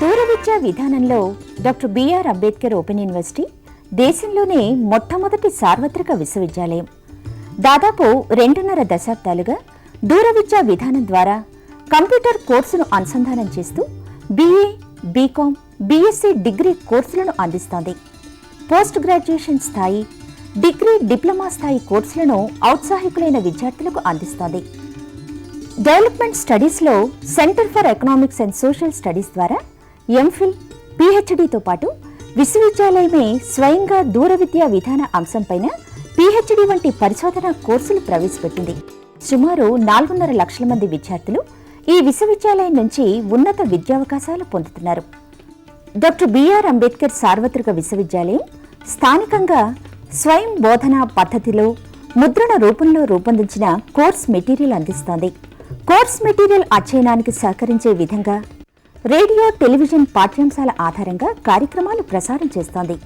దూరవిద్యా విధానంలో doctor B R Ambedkar open university దేశంలోనే మొట్టమొదటి సార్వత్రిక విశ్వవిద్యాలయం. దాదాపు 2.5 దశాబ్దాలుగా దూరవిద్యా విధానం ద్వారా కంప్యూటర్ కోర్సును అనుసంధానం చేస్తూ BA, BCom, BSc డిగ్రీ కోర్సులను అందిస్తోంది. పోస్ట్ గ్రాడ్యుయేషన్ స్థాయి, డిగ్రీ, డిప్లొమా స్థాయి కోర్సులను ఔత్సాహికులైన విద్యార్థులకు అందిస్తోంది. డెవలప్మెంట్ స్టడీస్లో centre for economics and social studies ద్వారా MPhil, PhDతో పాటు విశ్వవిద్యాలయమే స్వయంగా దూరవిద్యా విధాన అంశంపైన PhD వంటి పరిశోధన కోర్సులు ప్రవేశపెట్టింది. సుమారు 4.5 లక్షల మంది విద్యార్థులు ఈ విశ్వవిద్యాలయం నుంచి ఉన్నత విద్యావకాశాలు పొందుతున్నారు. డాక్టర్ బిఆర్ అంబేద్కర్ సార్వత్రిక విశ్వవిద్యాలయం స్థానికంగా స్వయం బోధనా పద్ధతిలో ముద్రణ రూపంలో రూపొందించిన కోర్స్ మెటీరియల్ అందిస్తోంది. కోర్స్ మెటీరియల్ అధ్యయనానికి సహకరించే విధంగా రేడియో, టెలివిజన్ పాఠ్యాంశాల ఆధారంగా కార్యక్రమాలు ప్రసారం చేస్తోంది.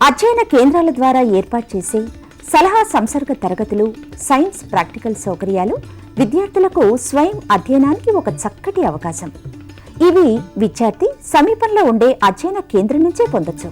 అధ్యయన కేంద్రాల ద్వారా ఏర్పాటు చేసే సలహా సంసర్గ తరగతులు, సైన్స్ ప్రాక్టికల్ సౌకర్యాలు విద్యార్థులకు స్వయం అధ్యయనానికి ఒక చక్కటి అవకాశం. ఇవి విద్యార్థి సమీపంలో ఉండే అధ్యయన కేంద్రం నుంచే పొందొచ్చు.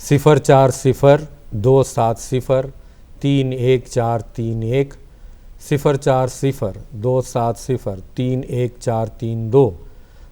040270314331, 0402703142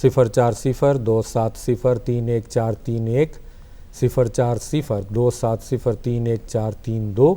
040270314331, 040270314332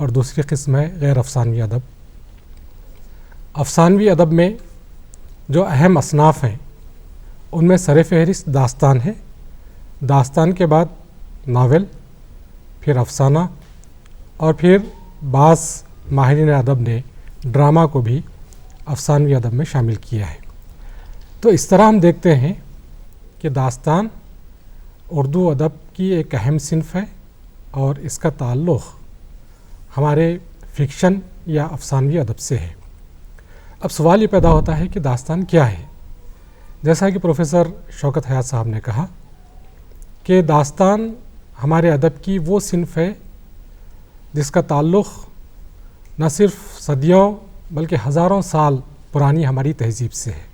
اور دوسری قسم ہے غیر افسانوی ادب۔ افسانوی ادب میں جو اہم اصناف ہیں ان میں سر فہرست داستان ہے، داستان کے بعد ناول، پھر افسانہ، اور پھر بعض ماہرین ادب نے ڈرامہ کو بھی افسانوی ادب میں شامل کیا ہے۔ تو اس طرح ہم دیکھتے ہیں کہ داستان اردو ادب کی ایک اہم صنف ہے اور اس کا تعلق ہمارے فکشن یا افسانوی ادب سے ہے۔ اب سوال یہ پیدا ہوتا ہے کہ داستان کیا ہے؟ جیسا کہ پروفیسر شوکت حیات صاحب نے کہا کہ داستان ہمارے ادب کی وہ صنف ہے جس کا تعلق نہ صرف صدیوں بلکہ ہزاروں سال پرانی ہماری تہذیب سے ہے،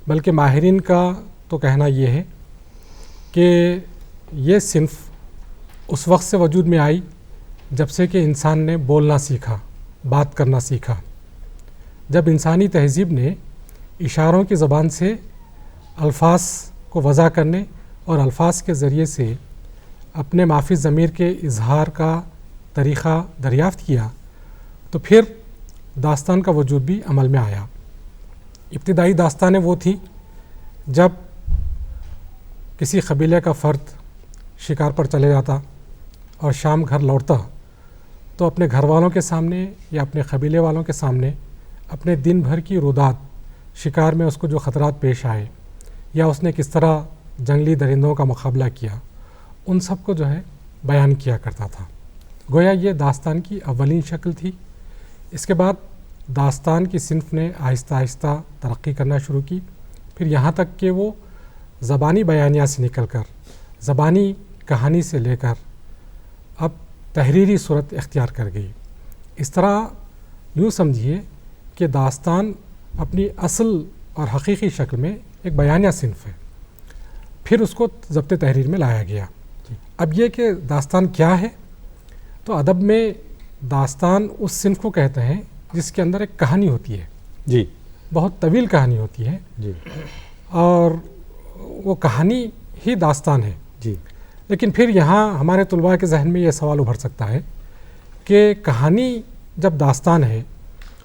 بلکہ ماہرین کا تو کہنا یہ ہے کہ یہ صنف اس وقت سے وجود میں آئی جب سے کہ انسان نے بولنا سیکھا، بات کرنا سیکھا، جب انسانی تہذیب نے اشاروں کی زبان سے الفاظ کو وضع کرنے اور الفاظ کے ذریعے سے اپنے مافی ضمیر کے اظہار کا طریقہ دریافت کیا، تو پھر داستان کا وجود بھی عمل میں آیا۔ ابتدائی داستانیں وہ تھیں جب کسی قبیلے کا فرد شکار پر چلے جاتا اور شام گھر لوٹتا تو اپنے گھر والوں کے سامنے یا اپنے قبیلے والوں کے سامنے اپنے دن بھر کی رودات، شکار میں اس کو جو خطرات پیش آئے یا اس نے کس طرح جنگلی درندوں کا مقابلہ کیا، ان سب کو جو ہے بیان کیا کرتا تھا۔ گویا یہ داستان کی اولین شکل تھی۔ اس کے بعد داستان کی صنف نے آہستہ آہستہ ترقی کرنا شروع کی، پھر یہاں تک کہ وہ زبانی بیانیہ سے نکل کر، زبانی کہانی سے لے کر اب تحریری صورت اختیار کر گئی۔ اس طرح یوں سمجھیے کہ داستان اپنی اصل اور حقیقی شکل میں ایک بیانیہ صنف ہے، پھر اس کو ضبط تحریر میں لایا گیا۔ اب یہ کہ داستان کیا ہے، تو ادب میں داستان اس صنف کو کہتے ہیں جس کے اندر ایک کہانی ہوتی ہے، جی، بہت طویل کہانی ہوتی ہے، جی، اور وہ کہانی ہی داستان ہے۔ جی، لیکن پھر یہاں ہمارے طلباء کے ذہن میں یہ سوال ابھر سکتا ہے کہ کہانی جب داستان ہے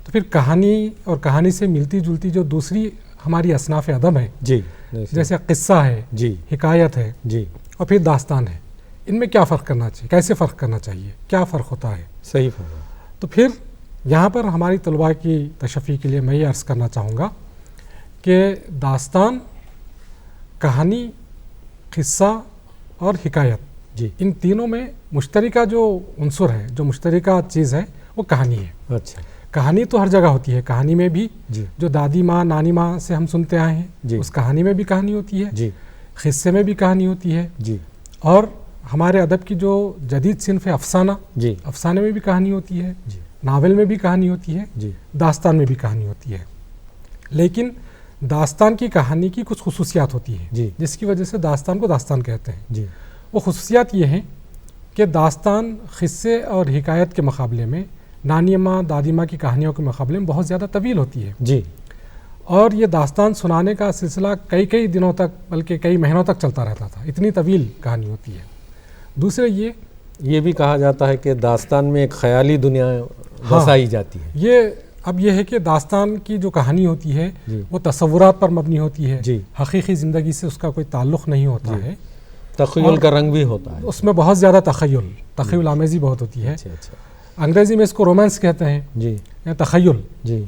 تو پھر کہانی اور کہانی سے ملتی جلتی جو دوسری ہماری اصناف ادب ہیں، جی، جیسے قصہ ہے، جی، حکایت ہے، جی، اور پھر داستان ہے، ان میں کیا فرق کرنا چاہیے، کیسے فرق کرنا چاہیے، کیا فرق ہوتا ہے؟ صحیح فرمایا۔ تو پھر یہاں پر ہماری طلباء کی تشفی کے لیے میں یہ عرض کرنا چاہوں گا کہ داستان، کہانی، قصہ اور حکایت، جی، ان تینوں میں مشترکہ جو عنصر ہے، جو مشترکہ چیز ہے، وہ کہانی ہے۔ اچھا، کہانی تو ہر جگہ ہوتی ہے، کہانی میں بھی جی، جو دادی ماں، نانی ماں سے ہم سنتے آئے ہیں، جی، اس کہانی میں بھی کہانی ہوتی ہے، جی، قصے میں بھی کہانی ہوتی ہے، جی، اور ہمارے ادب کی جو جدید صنف ہے افسانہ، جی، افسانے میں بھی کہانی ہوتی ہے، جی، ناول میں بھی کہانی ہوتی ہے، جی، داستان میں بھی کہانی ہوتی ہے۔ لیکن داستان کی کہانی کی کچھ خصوصیات ہوتی ہیں جی، جس کی وجہ سے داستان کو داستان کہتے ہیں۔ جی، وہ خصوصیات یہ ہیں کہ داستان قصے اور حکایت کے مقابلے میں، نانی ماں، دادی ماں کی کہانیوں کے مقابلے میں بہت زیادہ طویل ہوتی ہے، جی، اور یہ داستان سنانے کا سلسلہ کئی دنوں تک بلکہ کئی مہینوں تک چلتا رہتا تھا، اتنی طویل کہانی ہوتی ہے۔ دوسرے یہ بھی کہا جاتا ہے کہ داستان میں ایک خیالی دنیا بسائی جاتی ہے۔ یہ ہے کہ داستان کی جو کہانی ہوتی ہے جی، وہ تصورات پر مبنی ہوتی ہے، جی، حقیقی زندگی سے اس کا کوئی تعلق نہیں ہوتا ہے، تخیل کا رنگ بھی ہوتا ہے۔ اس میں بہت زیادہ تخیل آمیزی بہت ہوتی ہے۔ اچھا، اچھا، انگریزی میں اس کو رومانس کہتے ہیں جی، یا تخیل، جی،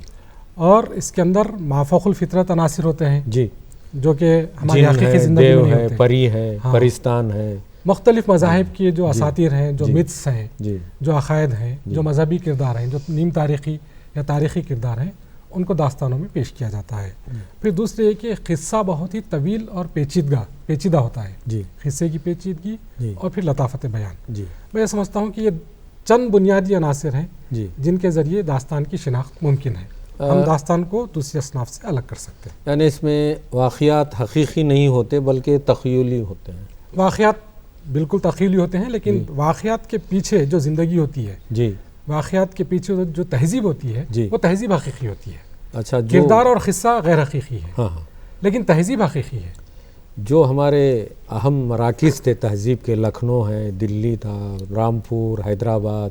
اور اس کے اندر مافوق الفطرت عناصر ہوتے ہیں جی، جو کہ ہماری جن حقیقی ہے، زندگی میں دیو نہیں ہے، ہوتے۔ پری ہے، ہاں، پرستان ہے، مختلف مذاہب کے جو اساطیر ہیں، جو جی، متس ہیں، جی، جو عقائد ہیں، جی، جو مذہبی کردار ہیں، جو نیم تاریخی یا تاریخی کردار ہیں، ان کو داستانوں میں پیش کیا جاتا ہے۔ پھر دوسرے یہ کہ قصہ بہت ہی طویل اور پیچیدہ ہوتا ہے، جی، قصے کی پیچیدگی جی، اور پھر لطافت بیان۔ جی، میں یہ سمجھتا ہوں کہ یہ چند بنیادی عناصر ہیں جی، جن کے ذریعے داستان کی شناخت ممکن ہے، ہم داستان کو دوسری اصناف سے الگ کر سکتے ہیں۔ یعنی اس میں واقعات حقیقی نہیں ہوتے بلکہ تخیلی ہوتے ہیں۔ واقعات بالکل تخیلی ہوتے ہیں، لیکن واقعات کے پیچھے جو زندگی ہوتی ہے، جی، واقعات کے پیچھے جو تہذیب ہوتی ہے، جی، وہ تہذیب حقیقی ہوتی ہے۔ اچھا، کردار اور قصہ غیر حقیقی ہے، ہاں، ہاں، لیکن تہذیب حقیقی ہے۔ جو ہمارے اہم مراکز تھے تہذیب کے، لکھنؤ ہے، دلی تھا، رامپور، حیدرآباد،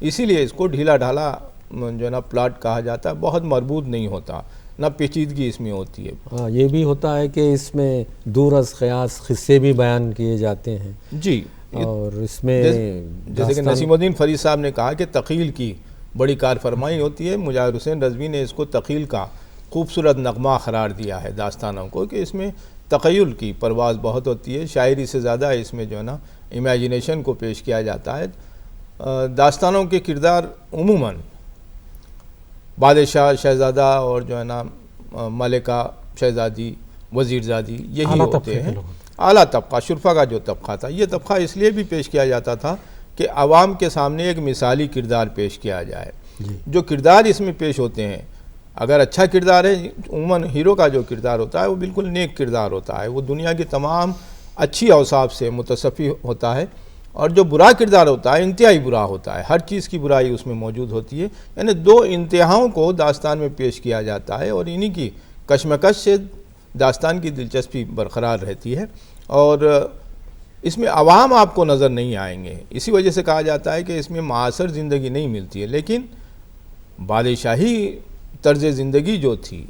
اسی لیے اس کو ڈھیلا ڈھالا جو ہے نا پلاٹ کہا جاتا ہے، بہت مربوط نہیں ہوتا، نہ پیچیدگی اس میں ہوتی ہے۔ ہاں، یہ بھی ہوتا ہے کہ اس میں دور از قیاس قصے بھی بیان کیے جاتے ہیں، جی، اور اس میں جیسے کہ نسیم الدین فرید صاحب نے کہا کہ تقیل کی بڑی کار فرمائی ہوتی ہے، مجاہر حسین رضوی نے اس کو تقیل کا خوبصورت نغمہ قرار دیا ہے داستانوں کو، کہ اس میں تخیل کی پرواز بہت ہوتی ہے، شاعری سے زیادہ اس میں جو ہے نا امیجینیشن کو پیش کیا جاتا ہے۔ داستانوں کے کردار عموماً بادشاہ، شہزادہ اور جو ہے نا ملکہ، شہزادی، وزیرزادی، یہی ہوتے ہیں۔ اعلیٰ طبقہ، شرفا کا جو طبقہ تھا، یہ طبقہ اس لیے بھی پیش کیا جاتا تھا کہ عوام کے سامنے ایک مثالی کردار پیش کیا جائے۔ جو کردار اس میں پیش ہوتے ہیں، اگر اچھا کردار ہے، عموماً ہیرو کا جو کردار ہوتا ہے وہ بالکل نیک کردار ہوتا ہے، وہ دنیا کی تمام اچھی اوصاف سے متصفی ہوتا ہے، اور جو برا کردار ہوتا ہے انتہائی برا ہوتا ہے، ہر چیز کی برائی اس میں موجود ہوتی ہے۔ یعنی دو انتہاؤں کو داستان میں پیش کیا جاتا ہے، اور انہی کی کشمکش سے داستان کی دلچسپی برقرار رہتی ہے، اور اس میں عوام آپ کو نظر نہیں آئیں گے۔ اسی وجہ سے کہا جاتا ہے کہ اس میں معاصر زندگی نہیں ملتی ہے، لیکن بادشاہی طرز زندگی جو تھی،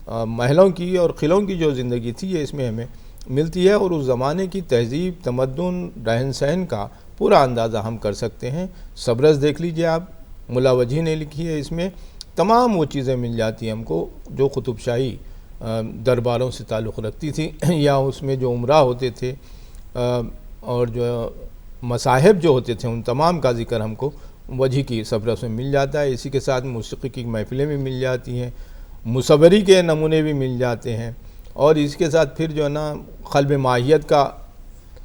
محلوں کی اور قلعوں کی جو زندگی تھی، یہ اس میں ہمیں ملتی ہے، اور اس زمانے کی تہذیب، تمدن، رہن سہن کا پورا اندازہ ہم کر سکتے ہیں۔ سبرز دیکھ لیجئے آپ، ملا وجیح نے لکھی ہے، اس میں تمام وہ چیزیں مل جاتی ہیں ہم کو جو قطب شاہی درباروں سے تعلق رکھتی تھی، یا اس میں جو عمرہ ہوتے تھے اور جو مصاحب جو ہوتے تھے، ان تمام کا ذکر ہم کو وجیح کی سبرز میں مل جاتا ہے۔ اسی کے ساتھ موسیقی کی محفلیں بھی مل جاتی ہیں، مصوری کے نمونے بھی مل جاتے ہیں، اور اس کے ساتھ پھر جو ہے نا قلب ماہیت کا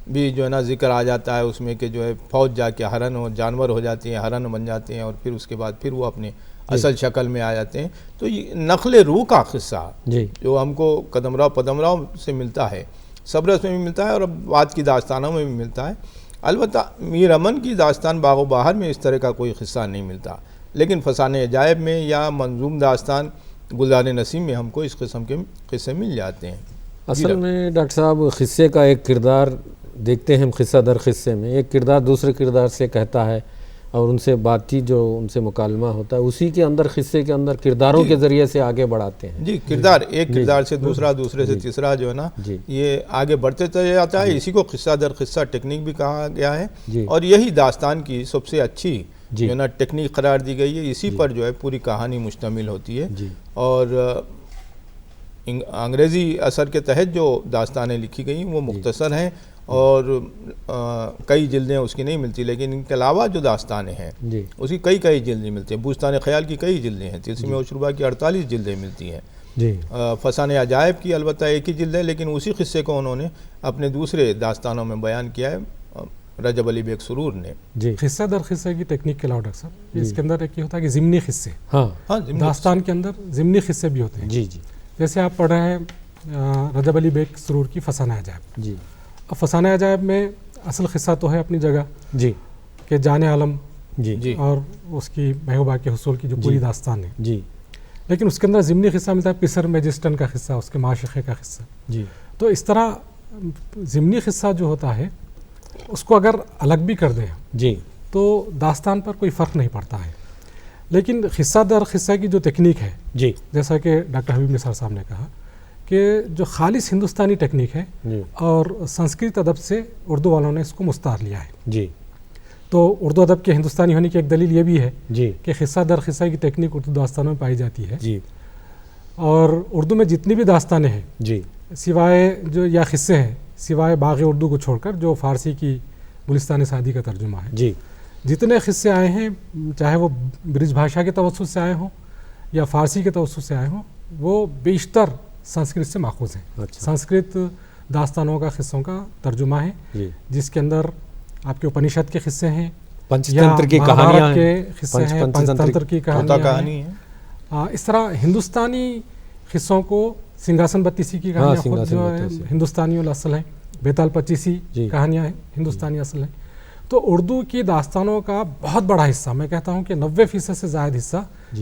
بھی جو ہے نا ذکر آ جاتا ہے اس میں، کہ جو ہے فوج جا کے ہرن اور جانور ہو جاتے ہیں، ہرن بن جاتے ہیں، اور پھر اس کے بعد پھر وہ اپنے اصل شکل میں آ جاتے ہیں۔ تو یہ نقل روح کا قصہ جو ہم کو قدمرا پدمراؤ سے ملتا ہے، سبرس میں بھی ملتا ہے، اور اب بعد کی داستانوں میں بھی ملتا ہے۔ البتہ میر امن کی داستان باغ و بہار میں اس طرح کا کوئی قصہ نہیں ملتا، لیکن فسانہ عجائب میں یا منظوم داستان گلزار نسیم میں ہم کو اس قسم کے قصے مل جاتے ہیں۔ اصل میں ڈاکٹر صاحب قصے کا ایک کردار دیکھتے ہیں ہم قصہ در قصے میں، ایک کردار دوسرے کردار سے کہتا ہے، اور ان سے بات چیت جو ان سے مکالمہ ہوتا ہے، اسی کے اندر قصے کے اندر کرداروں کے ذریعے سے آگے بڑھاتے ہیں۔ جی، کردار ایک کردار سے دوسرا، دوسرے سے تیسرا جو ہے نا یہ آگے بڑھتے چلے جاتا ہے۔ اسی کو قصہ در قصہ ٹیکنیک بھی کہا گیا ہے، اور یہی داستان کی سب سے اچھی جو ہے نا ٹیکنیک قرار دی گئی ہے۔ اسی پر جو ہے پوری کہانی مشتمل ہوتی ہے، اور انگریزی اثر کے تحت جو داستانیں لکھی گئی وہ مختصر ہیں، اور کئی جلدیں اس کی نہیں ملتی، لیکن ان کے علاوہ جو داستانیں ہیں اس کی کئی جلدیں ملتی ہیں۔ بوستان خیال کی کئی جلدیں ہیں، تلسیم اشربا کی 48 جلدیں ملتی ہیں، فسانہ عجائب کی البتہ ایک ہی جلد ہے، لیکن اسی قصے کو انہوں نے اپنے دوسرے داستانوں میں بیان کیا ہے رجب علی بیگ سرور نے۔ قصہ در قصہ کی ٹیکنیک کے علاوہ ڈاکٹر صاحب اس کے اندر ایک یہ ہوتا ہے کہ ضمنی قصے، داستان کے اندر ضمنی قصے بھی ہوتے ہیں۔ جیسے آپ پڑھ رہے ہیں رجب علی بیگ سرور کی فسانہ عجائب، اب فسانہ عجائب میں اصل قصہ تو ہے اپنی جگہ کہ جان عالم اور اس کی محبوبہ کے حصول کی جو پوری داستان ہے، لیکن اس کے اندر ضمنی قصہ ملتا ہے، پسر میجسٹن کا قصہ، اس کے معشوقے کا قصہ۔ تو اس طرح ضمنی قصہ جو ہوتا ہے اس کو اگر الگ بھی کر دیں تو داستان پر کوئی فرق نہیں پڑتا ہے، لیکن قصہ در قصہ کی جو تکنیک ہے، جیسا کہ ڈاکٹر حبیب نثار صاحب نے کہا کہ جو خالص ہندوستانی ٹیکنیک ہے، اور سنسکرت ادب سے اردو والوں نے اس کو مستعار لیا ہے۔ تو اردو ادب کے ہندوستانی ہونے کی ایک دلیل یہ بھی ہے کہ قصہ در قصہ کی ٹیکنیک اردو داستانوں میں پائی جاتی ہے، اور اردو میں جتنی بھی داستانیں ہیں سوائے جو یا قصے ہیں، سوائے باغ اردو کو چھوڑ کر جو فارسی کی گلستان سعدی کا ترجمہ ہے، جتنے قصے آئے ہیں چاہے وہ برج بھاشا کے توسط سے آئے ہوں یا فارسی کے توسط سے آئے ہوں، وہ بیشتر سنسکرت سے ماخوذ ہیں۔ سنسکرت داستانوں کا قصوں کا ترجمہ ہے، جس کے اندر آپ کے اپنشد کے قصے ہیں، پنچتنتر کی کہانیاں کے قصے ہیں، پنچتنتر کی کہانی ہیں۔ اس طرح ہندوستانی قصوں کو سنگھاسن بتیسی کی کہانیاں خود جو ہے ہندوستانی الاصل ہیں، بیتال پچیسی کہانیاں ہیں ہندوستانی اصل ہیں۔ تو اردو کی داستانوں کا بہت بڑا حصہ، میں کہتا ہوں کہ 90% سے زائد حصہ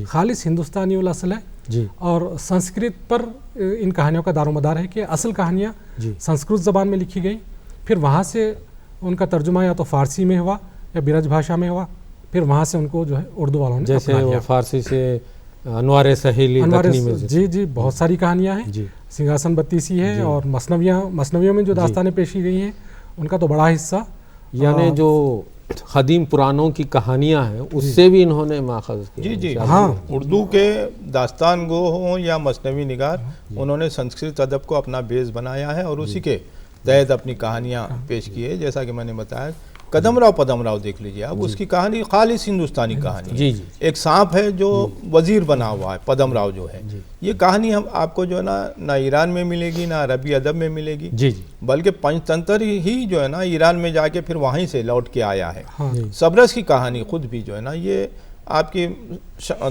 خالص ہندوستانی الاصل ہے، اور سنسکرت پر ان کہانیوں کا دار و مدار ہے کہ اصل کہانیاں سنسکرت زبان میں لکھی گئیں، پھر وہاں سے ان کا ترجمہ یا تو فارسی میں ہوا یا برج بھاشا میں ہوا پھر وہاں سے ان کو جو ہے اردو والوں نے جیسے اپنا وہ لیا. فارسی سے انوار سہیلی دکنی میں جی جی بہت ساری کہانیاں ہیں. جی سنگھاسن بتیسی ہے اور مثنویوں میں جو داستانیں پیشی گئی ہیں ان کا تو بڑا حصہ یعنی جو قدیم پرانوں کی کہانیاں ہیں اس سے بھی انہوں نے ماخذ کیا. جی ہاں اردو کے داستان گو ہوں یا مثنوی نگار انہوں نے سنسکرت ادب کو اپنا بیس بنایا ہے اور اسی کے تحت اپنی کہانیاں پیش کی ہے. جیسا کہ میں نے بتایا قدم راؤ پدم راؤ دیکھ لیجیے اب اس کی کہانی خالص ہندوستانی کہانی ہے. جی جی ایک سانپ ہے جو وزیر بنا ہوا ہے پدم راؤ جو ہے. یہ کہانی ہم آپ کو جو ہے نا نہ ایران میں ملے گی نہ عربی ادب میں ملے گی جی جی بلکہ پنچ تنتر ہی جو ہے نا ایران میں جا کے پھر وہیں سے لوٹ کے آیا ہے. جی. سبرس کی کہانی خود بھی جو ہے نا یہ آپ کی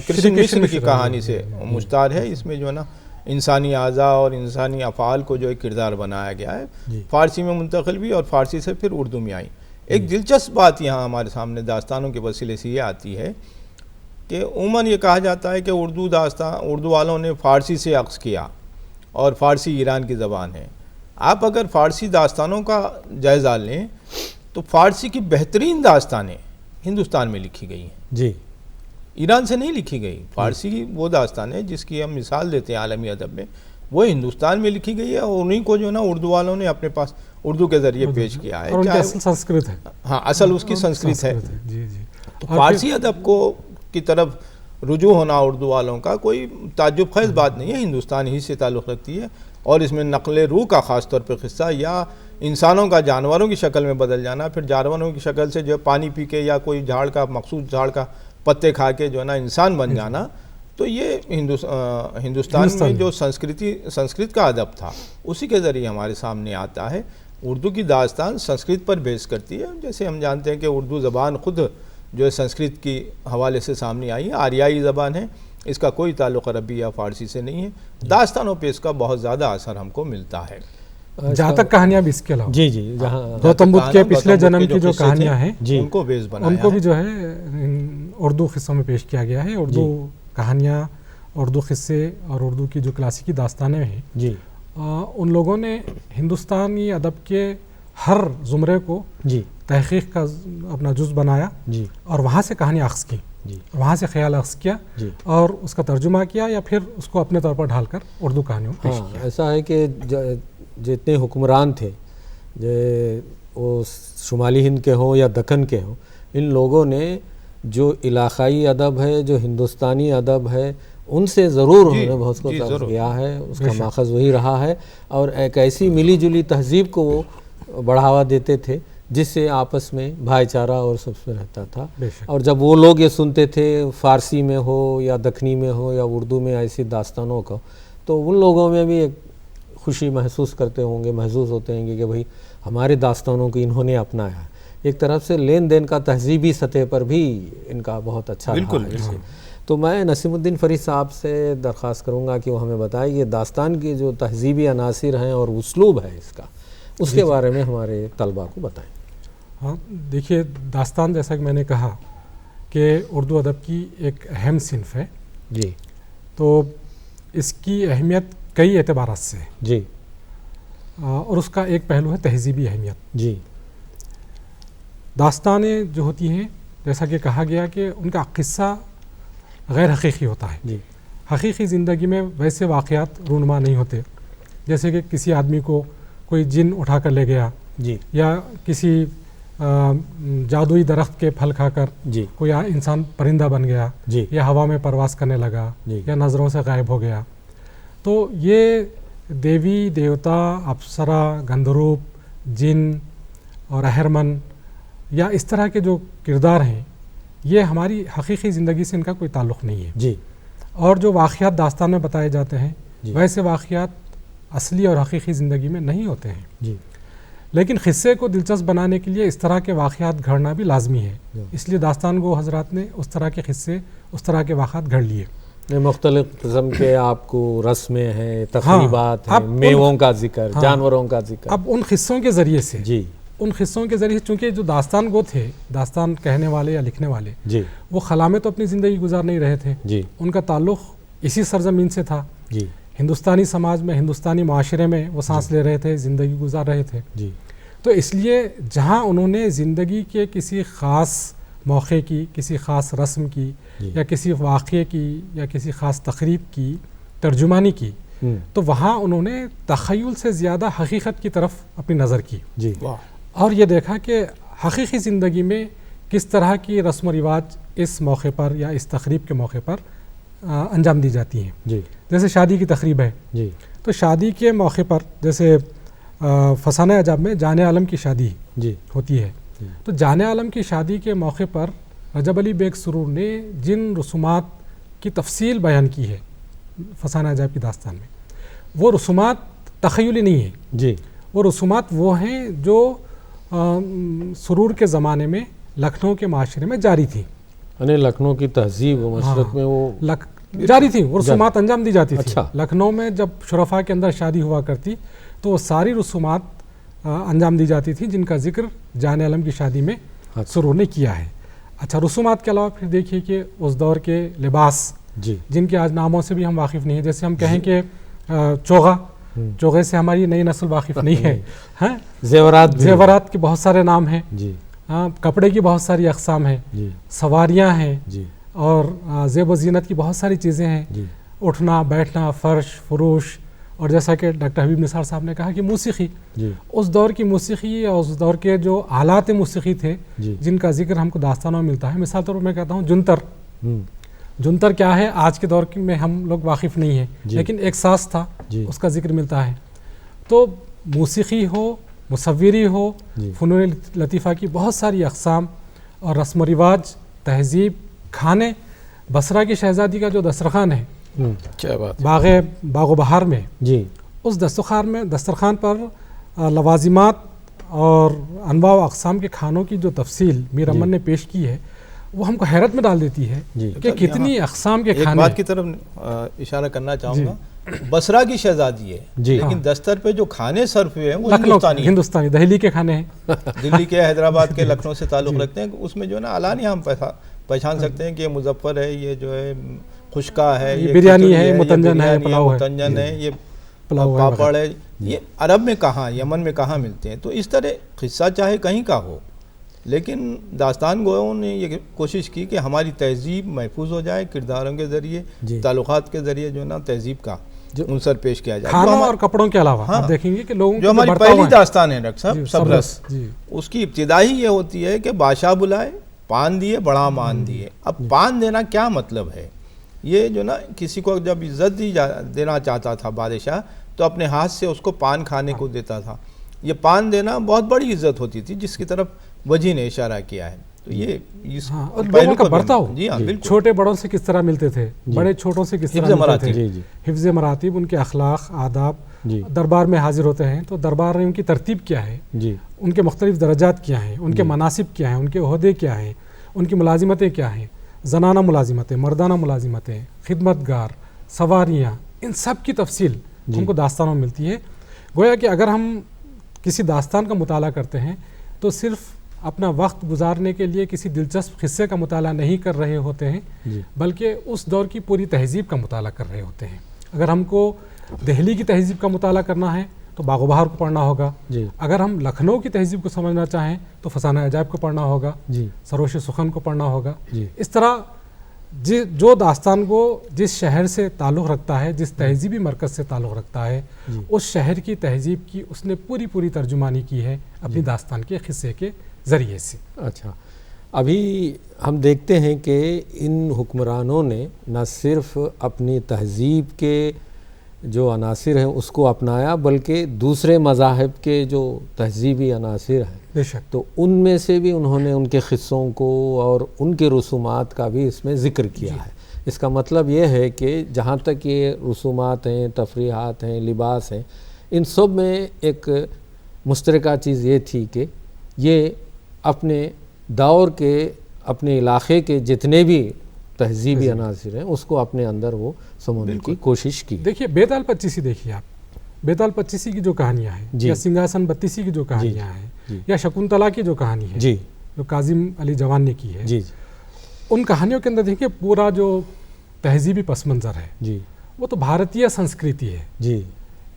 کرشن مشر کی کہانی سے مشتار ہے. اس میں جو ہے نا انسانی اعضاء اور انسانی افعال کو جو ایک کردار بنایا گیا ہے. فارسی میں منتقل بھی اور فارسی سے پھر اردو میں آئی. ایک دلچسپ بات یہاں ہمارے سامنے داستانوں کے وسیلے سے یہ آتی ہے کہ عموماً یہ کہا جاتا ہے کہ اردو والوں نے فارسی سے اخذ کیا اور فارسی ایران کی زبان ہے. آپ اگر فارسی داستانوں کا جائزہ لیں تو فارسی کی بہترین داستانیں ہندوستان میں لکھی گئی ہیں, جی ایران سے نہیں لکھی گئی. فارسی کی وہ داستانیں جس کی ہم مثال دیتے ہیں عالمی ادب میں وہ ہندوستان میں لکھی گئی ہے اور انہیں کو جو ہے نا اردو والوں نے اپنے پاس اردو کے ذریعے پیش کیا ہے. اور ان کی اصل سنسکرت ہے. ہاں اصل اس کی سنسکرت ہے. جی جی تو فارسی ادب کو کی طرف رجوع ہونا اردو والوں کا کوئی تعجب خیز بات نہیں ہے. ہندوستان ہی سے تعلق رکھتی ہے اور اس میں نقل روح کا خاص طور پہ قصہ یا انسانوں کا جانوروں کی شکل میں بدل جانا, پھر جانوروں کی شکل سے جو پانی پی کے یا کوئی جھاڑ کا مخصوص جھاڑ کا پتے کھا کے جو ہے نا انسان بن جانا, تو یہ ہندوستان میں جو سنسکرت کا ادب تھا اسی کے ذریعے ہمارے سامنے آتا ہے. اردو کی داستان سنسکرت پر بیس کرتی ہے. جیسے ہم جانتے ہیں کہ اردو زبان خود جو ہے سنسکرت کی حوالے سے سامنے آئی ہے, آریائی زبان ہے, اس کا کوئی تعلق عربی یا فارسی سے نہیں ہے. داستانوں پہ اس کا بہت زیادہ اثر ہم کو ملتا ہے. جہاں تک کہانیاں بھی اس کے علاوہ جی جی جہاں گوتم بدھ کے پچھلے جنم کی جو کہانیاں ہیں ان کو بیس بنایا ان کو بھی جو ہے اردو قصوں میں پیش کیا گیا ہے. اردو کہانیاں, اردو قصے اور اردو کی جو کلاسیکی داستانیں ہیں جی ان لوگوں نے ہندوستانی ادب کے ہر زمرے کو جی تحقیق کا اپنا جز بنایا جی اور وہاں سے کہانیاں اخذ کی, جی وہاں سے خیال اخذ کیا جی اور اس کا ترجمہ کیا یا پھر اس کو اپنے طور پر ڈھال کر اردو کہانیوں میں پیش ہاں کیا. ایسا ہے کہ جتنے حکمران تھے وہ شمالی ہند کے ہوں یا دکن کے ہوں, ان لوگوں نے جو علاقائی ادب ہے جو ہندوستانی ادب ہے ان سے ضرور انہوں نے بہت کو اخذ کیا ہے. اس کا ماخذ وہی رہا ہے اور ایک ایسی ملی جلی تہذیب کو وہ بڑھاوا دیتے تھے جس سے آپس میں بھائی چارہ اور سب سے رہتا تھا. اور جب وہ لوگ یہ سنتے تھے فارسی میں ہو یا دکنی میں ہو یا اردو میں ایسی داستانوں کو, تو ان لوگوں میں بھی ایک خوشی محسوس کرتے ہوں گے, محسوس ہوتے ہیں کہ بھئی ہمارے داستانوں کو انہوں نے اپنایا ہے. ایک طرف سے لین دین کا تہذیبی سطح پر بھی ان کا بہت اچھا رہا ہے. تو میں نسیم الدین فرید صاحب سے درخواست کروں گا کہ وہ ہمیں بتائیں کہ داستان کی جو تہذیبی عناصر ہیں اور اسلوب ہے اس کا, اس کے بارے میں ہمارے طلباء کو بتائیں. ہاں دیکھیے, داستان جیسا کہ میں نے کہا کہ اردو ادب کی ایک اہم صنف ہے. جی تو اس کی اہمیت کئی اعتبارات سے ہے. جی اور اس کا ایک پہلو ہے تہذیبی اہمیت. جی داستانیں جو ہوتی ہیں جیسا کہ کہا گیا کہ ان کا قصہ غیر حقیقی ہوتا ہے. جی حقیقی زندگی میں ویسے واقعات رونما نہیں ہوتے, جیسے کہ کسی آدمی کو کوئی جن اٹھا کر لے گیا, جی یا کسی جادوئی درخت کے پھل کھا کر جی کوئی انسان پرندہ بن گیا, جی یا ہوا میں پرواز کرنے لگا, جی یا نظروں سے غائب ہو گیا. تو یہ دیوی دیوتا, اپسرا, گندھروپ, جن اور اہرمن یا اس طرح کے جو کردار ہیں یہ ہماری حقیقی زندگی سے ان کا کوئی تعلق نہیں ہے. جی اور جو واقعات داستان میں بتائے جاتے ہیں جی ویسے واقعات اصلی اور حقیقی زندگی میں نہیں ہوتے ہیں. جی لیکن قصے کو دلچسپ بنانے کے لیے اس طرح کے واقعات گھڑنا بھی لازمی ہے. اس لیے داستان گو حضرات نے اس طرح کے قصے, اس طرح کے واقعات گھڑ لیے. مختلف قسم کے آپ کو رسمیں ہیں, تقریبات ہیں, میووں کا ذکر, جانوروں کا ذکر. اب ان قصوں کے ذریعے سے, جی ان قصوں کے ذریعے, چونکہ جو داستان گو تھے, داستان کہنے والے یا لکھنے والے, جی وہ خلا میں تو اپنی زندگی گزار نہیں رہے تھے. جی ان کا تعلق اسی سرزمین سے تھا. جی ہندوستانی سماج میں, ہندوستانی معاشرے میں وہ سانس لے رہے تھے, زندگی گزار رہے تھے. جی تو اس لیے جہاں انہوں نے زندگی کے کسی خاص موقع کی، کسی خاص رسم کی یا کسی واقعے کی یا کسی خاص تقریب کی ترجمانی کی، تو وہاں انہوں نے تخیل سے زیادہ حقیقت کی طرف اپنی نظر کی جی اور یہ دیکھا کہ حقیقی زندگی میں کس طرح کی رسم و رواج اس موقع پر یا اس تقریب کے موقع پر انجام دی جاتی ہیں. جی جیسے شادی کی تقریب ہے جی تو شادی کے موقع پر جیسے فسانہ عجب میں جان عالم کی شادی جی ہوتی ہے، تو جان عالم کی شادی کے موقع پر رجب علی بیگ سرور نے جن رسومات کی تفصیل بیان کی ہے فسانہ عجائب کی داستان میں، وہ رسومات تخیلی نہیں ہیں. جی وہ رسومات وہ ہیں جو سرور کے زمانے میں لکھنؤ کے معاشرے میں جاری تھیں. یعنی لکھنؤ کی تہذیب و معاشرت میں وہ جاری تھیں، وہ رسومات انجام دی جاتی تھیں. اچھا. لکھنؤ میں جب شرفاء کے اندر شادی ہوا کرتی تو وہ ساری رسومات انجام دی جاتی تھیں جن کا ذکر جان عالم کی شادی میں سرور نے کیا ہے. اچھا، رسومات کے علاوہ پھر دیکھیے کہ اس دور کے لباس جی جن کے آج ناموں سے بھی ہم واقف نہیں ہیں، جیسے ہم کہیں کہ چوغا، چوغے سے ہماری نئی نسل واقف نہیں ہے. ہاں، زیورات کے بہت سارے نام ہیں. جی کپڑے کی بہت ساری اقسام ہیں، جی سواریاں ہیں جی اور زیب و زینت کی بہت ساری چیزیں ہیں. جی اٹھنا بیٹھنا، فرش فروش، اور جیسا کہ ڈاکٹر حبیب نثار صاحب نے کہا کہ موسیقی، جی اس دور کی موسیقی اور اس دور کے جو آلات موسیقی تھے جی جن کا ذکر ہم کو داستانوں میں ملتا ہے. مثال طور پر میں کہتا ہوں جنتر. ہوں جنتر کیا ہے آج کے دور میں ہم لوگ واقف نہیں ہیں، جی. لیکن ایک ساز تھا جی. اس کا ذکر ملتا ہے. تو موسیقی ہو، مصوری ہو، جی. فنون لطیفہ کی بہت ساری اقسام اور رسم و رواج، تہذیب، کھانے. بصرہ کی شہزادی کا جو دسترخوان ہے کیا بات باغ و بہار میں، جی اس دسترخوان پر لوازمات اور انواع و اقسام کے کھانوں کی جو تفصیل میر امن نے پیش کی ہے وہ ہم کو حیرت میں ڈال دیتی ہے جی. کہ کتنی اقسام کے ایک کھانے. بات کی طرف اشارہ کرنا چاہوں گا، بصرہ کی شہزادی ہے جی. لیکن دستر پہ جو کھانے سرو ہوئے ہیں وہ لکھنؤ ہندوستانی دہلی کے کھانے ہیں. دلی کے، حیدرآباد کے، لکھنؤ سے تعلق رکھتے ہیں. اس میں جو ہے نا علانیہ ہم پہچان سکتے ہیں کہ یہ مظفر ہے، یہ جو ہے خشکا ہے، یہ بریانی ہے، متنجن ہے، پلاؤ ہے، متنجن ہے، یہ پاپڑ ہے. یہ عرب میں کہاں، یمن میں کہاں ملتے ہیں. تو اس طرح قصہ چاہے کہیں کا ہو، لیکن داستان گویوں نے یہ کوشش کی کہ ہماری تہذیب محفوظ ہو جائے، کرداروں کے ذریعے، تعلقات کے ذریعے جو ہے نا تہذیب کا عنصر پیش کیا جائے. کھانوں اور کپڑوں کے علاوہ آپ دیکھیں گے کہ لوگوں جو ہماری پہلی داستان ہے ڈاکٹر صاحب سبرس، جی، اس کی ابتدائی یہ ہوتی ہے کہ بادشاہ بلائے، پان دیے، بڑا مان دیے. اب پان دینا کیا مطلب ہے؟ یہ جو نا کسی کو جب عزت دینا چاہتا تھا بادشاہ تو اپنے ہاتھ سے اس کو پان کھانے کو دیتا تھا. یہ پان دینا بہت بڑی عزت ہوتی تھی جس کی طرف وجہ نے اشارہ کیا ہے. تو یہ اور لوگوں کا برتاؤ، جی ہاں بالکل، چھوٹے بڑوں سے کس طرح ملتے تھے، بڑے چھوٹوں سے کس طرح ملتے تھے، حفظ مراتب، ان کے اخلاق آداب. دربار میں حاضر ہوتے ہیں تو دربار میں ان کی ترتیب کیا ہے، ان کے مختلف درجات کیا ہیں، ان کے مناصب کیا ہیں، ان کے عہدے کیا ہیں، ان کی ملازمتیں کیا ہیں، زنانہ ملازمتیں، مردانہ ملازمتیں، خدمت گار، سواریاں، ان سب کی تفصیل ہم کو داستانوں میں ملتی ہے. گویا کہ اگر ہم کسی داستان کا مطالعہ کرتے ہیں تو صرف اپنا وقت گزارنے کے لیے کسی دلچسپ قصے کا مطالعہ نہیں کر رہے ہوتے ہیں، بلکہ اس دور کی پوری تہذیب کا مطالعہ کر رہے ہوتے ہیں. اگر ہم کو دہلی کی تہذیب کا مطالعہ کرنا ہے تو باغ و بہار کو پڑھنا ہوگا. اگر ہم لکھنؤ کی تہذیب کو سمجھنا چاہیں تو فسانہ عجائب کو پڑھنا ہوگا، سروش سخن کو پڑھنا ہوگا. اس طرح جو داستان کو جس شہر سے تعلق رکھتا ہے، جس تہذیبی مرکز سے تعلق رکھتا ہے، اس شہر کی تہذیب کی اس نے پوری ترجمانی کی ہے اپنی داستان کے قصے کے ذریعے سے. اچھا، ابھی ہم دیکھتے ہیں کہ ان حکمرانوں نے نہ صرف اپنی تہذیب کے جو عناصر ہیں اس کو اپنایا، بلکہ دوسرے مذاہب کے جو تہذیبی عناصر ہیں بے شک تو ان میں سے بھی انہوں نے ان کے قصوں کو اور ان کے رسومات کا بھی اس میں ذکر کیا ہے. اس کا مطلب یہ ہے کہ جہاں تک یہ رسومات ہیں، تفریحات ہیں، لباس ہیں، ان سب میں ایک مشترکہ چیز یہ تھی کہ یہ اپنے دور کے، اپنے علاقے کے جتنے بھی تہذیبی عناصر ہیں اس کو اپنے اندر وہ سمجھنے کی کوشش کی. دیکھیے بیتال پچیسی، دیکھیے آپ بیتال پچیسی کی جو کہانیاں ہیں، یا سنگھاسن بتیسی کی جو کہانیاں ہیں، یا شکنتلا کی جو کہانی ہے جو کاظم علی جوان نے کی ہے، ان کہانیوں کے اندر دیکھیے پورا جو تہذیبی پس منظر ہے وہ تو بھارتیہ سنسکرتی ہے.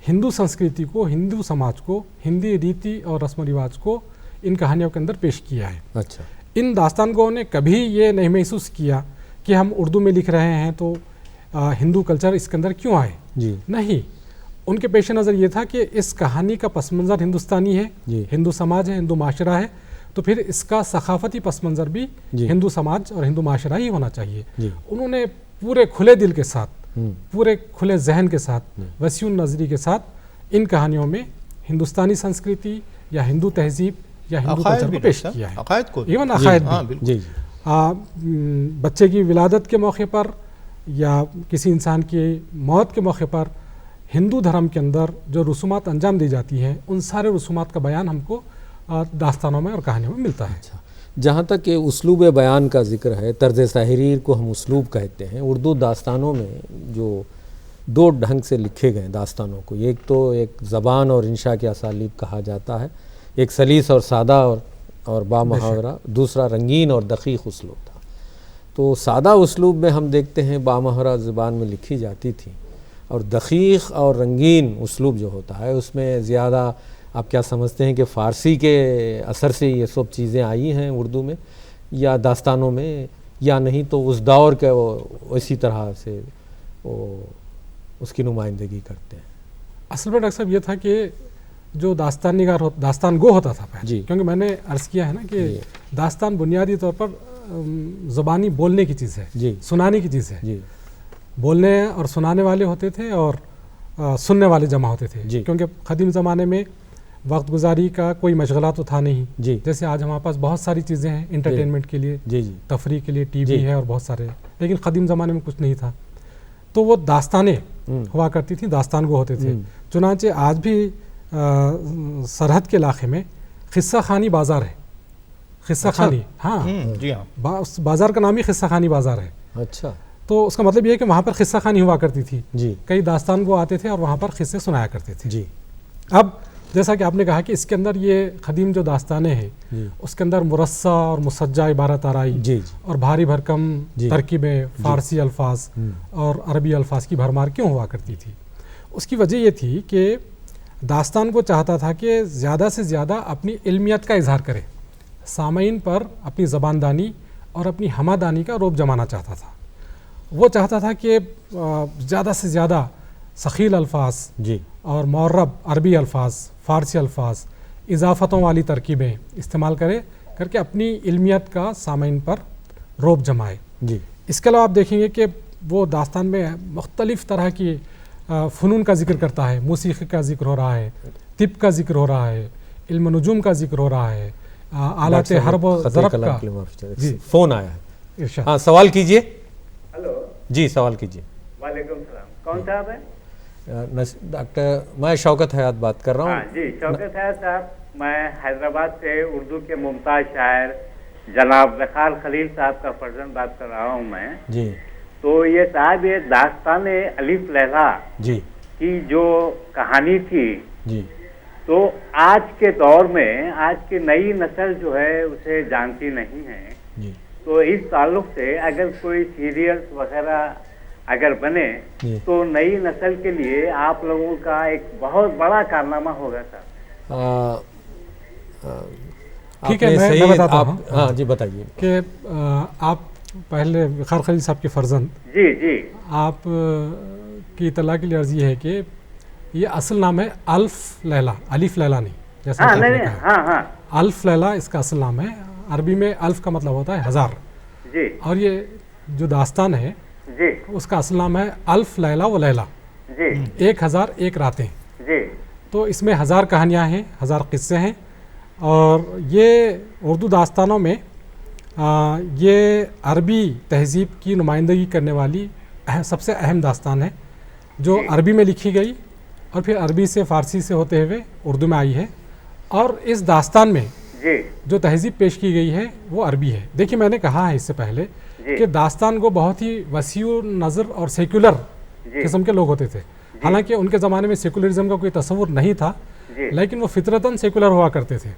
ہندو سنسکرتی کو، ہندو سماج کو، ہندی ریتی اور رسم و رواج کو ان کہانیوں کے اندر پیش کیا ہے. اچھا، ان داستان گوؤں نے کبھی یہ نہیں محسوس کیا کہ ہم اردو میں لکھ رہے ہیں تو ہندو کلچر اس کے اندر کیوں آئے. جی نہیں، ان کے پیش نظر یہ تھا کہ اس کہانی کا پس منظر ہندوستانی ہے، جی ہندو سماج ہے، ہندو معاشرہ ہے، تو پھر اس کا ثقافتی پس منظر بھی جی ہندو سماج اور ہندو معاشرہ ہی ہونا چاہیے. جی انہوں نے پورے کھلے دل کے ساتھ، ہوں پورے کھلے ذہن کے ساتھ، وسیع النظری کے ساتھ ان کہانیوں میں ہندوستانی سنسکرتی یا ہندو تہذیب یا ہندو عقائد کلچر بھی کو پیش ڈاکٹر کیا ہے. صاحب، عقائد کو ایون عقائد ہاں بھی. بالکل. جی جی بچے کی ولادت کے موقع پر یا کسی انسان کی موت کے موقع پر ہندو دھرم کے اندر جو رسومات انجام دی جاتی ہیں، ان سارے رسومات کا بیان ہم کو داستانوں میں اور کہانیوں میں ملتا ہے. اچھا، جہاں تک کہ اسلوب بیان کا ذکر ہے، طرز تحریر کو ہم اسلوب کہتے ہیں. اردو داستانوں میں جو دو ڈھنگ سے لکھے گئے داستانوں کو، ایک تو ایک زبان اور انشاء کے اسالیب کہا جاتا ہے، ایک سلیس اور سادہ اور با محاورہ، دوسرا رنگین اور دقیق اسلوب تھا. تو سادہ اسلوب میں ہم دیکھتے ہیں با محاورہ زبان میں لکھی جاتی تھی، اور دقیق اور رنگین اسلوب جو ہوتا ہے اس میں زیادہ آپ کیا سمجھتے ہیں کہ فارسی کے اثر سے یہ سب چیزیں آئی ہیں اردو میں یا داستانوں میں، یا نہیں تو اس دور کے وہ اسی طرح سے وہ اس کی نمائندگی کرتے ہیں؟ اصل میں ڈاکٹر صاحب یہ تھا کہ جو داستان نگار داستان گو ہوتا تھا پہلے، جی کیونکہ میں نے عرض کیا ہے نا کہ داستان بنیادی طور پر زبانی بولنے کی چیز ہے، جی سنانے کی چیز ہے. جی بولنے اور سنانے والے ہوتے تھے اور سننے والے جمع ہوتے تھے. جی. کیونکہ قدیم زمانے میں وقت گزاری کا کوئی مشغلہ تو تھا نہیں. جی جیسے آج ہمارے پاس بہت ساری چیزیں ہیں انٹرٹینمنٹ کے لیے، جی جی تفریح کے لیے ٹی وی جی. ہے اور بہت سارے، لیکن قدیم زمانے میں کچھ نہیں تھا. تو وہ داستانیں ہوا کرتی تھیں، داستان گو ہوتے تھے. چنانچہ آج بھی سرحد کے علاقے میں قصہ خانی بازار ہے. قصہ خانی، ہاں جی ہاں، اس بازار کا نام ہی قصہ خانی بازار ہے. اچھا تو اس کا مطلب یہ ہے کہ وہاں پر قصہ خانی ہوا کرتی تھی. جی کئی داستان گو آتے تھے اور وہاں پر قصے سنایا کرتے تھے. جی اب جیسا کہ آپ نے کہا کہ اس کے اندر یہ قدیم جو داستانیں ہیں جی اس کے اندر مرصع اور مسجع عبارت آرائی جی اور بھاری بھرکم جی. ترکیبیں، فارسی الفاظ اور عربی الفاظ کی بھرمار کیوں ہوا کرتی تھی؟ اس کی وجہ یہ تھی کہ داستان کو چاہتا تھا کہ زیادہ سے زیادہ اپنی علمیت کا اظہار کرے، سامعین پر اپنی زبان دانی اور اپنی ہمادانی کا رعب جمانا چاہتا تھا. وہ چاہتا تھا کہ زیادہ سے زیادہ ثقیل الفاظ جی اور معرب عربی الفاظ، فارسی الفاظ، اضافتوں والی ترکیبیں استعمال کر کے اپنی علمیت کا سامعین پر رعب جمائے. جی اس کے علاوہ آپ دیکھیں گے کہ وہ داستان میں مختلف طرح کی فنون کا ذکر کرتا ہے. موسیقی کا ذکر ہو رہا ہے، طب کا ذکر ہو رہا ہے، علم نجوم کا ذکر ہو رہا ہے، آلات حرب و ضرب کا. جی فون آیا ہے، ارشاد. ہاں سوال کیجئے. ہلو جی سوال کیجئے. وعلیکم السلام. کون صاحب ہیں؟ ڈاکٹر میں شوکت حیات بات کر رہا ہاں ہوں. جی شوکت ہے صاحب. میں حیدرآباد سے اردو کے ممتاز شاعر جناب وقار خلیل صاحب کا فرزند بات کر رہا ہوں میں. جی تو یہ صاحب یہ داستان الف لیلا جی کی جو کہانی تھی، جی تو آج کے دور میں آج کی نئی نسل جو ہے اسے جانتی نہیں ہے. جی تو اس تعلق سے اگر کوئی سیریلز وغیرہ اگر بنے جی. تو نئی نسل کے لیے آپ لوگوں کا ایک بہت بڑا کارنامہ ہوگا سر. ٹھیک ہے، میں بتاتا ہوں. ہاں جی بتائیے کہ آپ پہلے وقار خلیل صاحب کے فرزند، جی جی آپ کی اطلاع کے لیے عرض یہ ہے کہ یہ اصل نام ہے الف لیلا، الف لیلا نہیں جیسا ہاں کہ آپ نے نہیں کہا. ہاں ہاں الف لیلا اس کا اصل نام ہے. عربی میں الف کا مطلب ہوتا ہے ہزار، جی اور یہ جو داستان ہے جی اس کا اصل نام ہے الف لیلا و لیلا، جی 1001 راتیں. جی تو اس میں 1000 کہانیاں ہیں، 1000 قصے ہیں. اور یہ اردو داستانوں میں یہ عربی تہذیب کی نمائندگی کرنے والی سب سے اہم داستان ہے جو عربی میں لکھی گئی اور پھر عربی سے فارسی سے ہوتے ہوئے اردو میں آئی ہے. اور اس داستان میں جی جو تہذیب پیش کی گئی ہے وہ عربی ہے. دیکھیے میں نے کہا ہے اس سے پہلے کہ داستان کو بہت ہی وسیع نظر اور سیکولر قسم کے لوگ ہوتے تھے. حالانکہ ان کے زمانے میں سیکولرزم کا کوئی تصور نہیں تھا، لیکن وہ فطرتاً سیکولر ہوا کرتے تھے.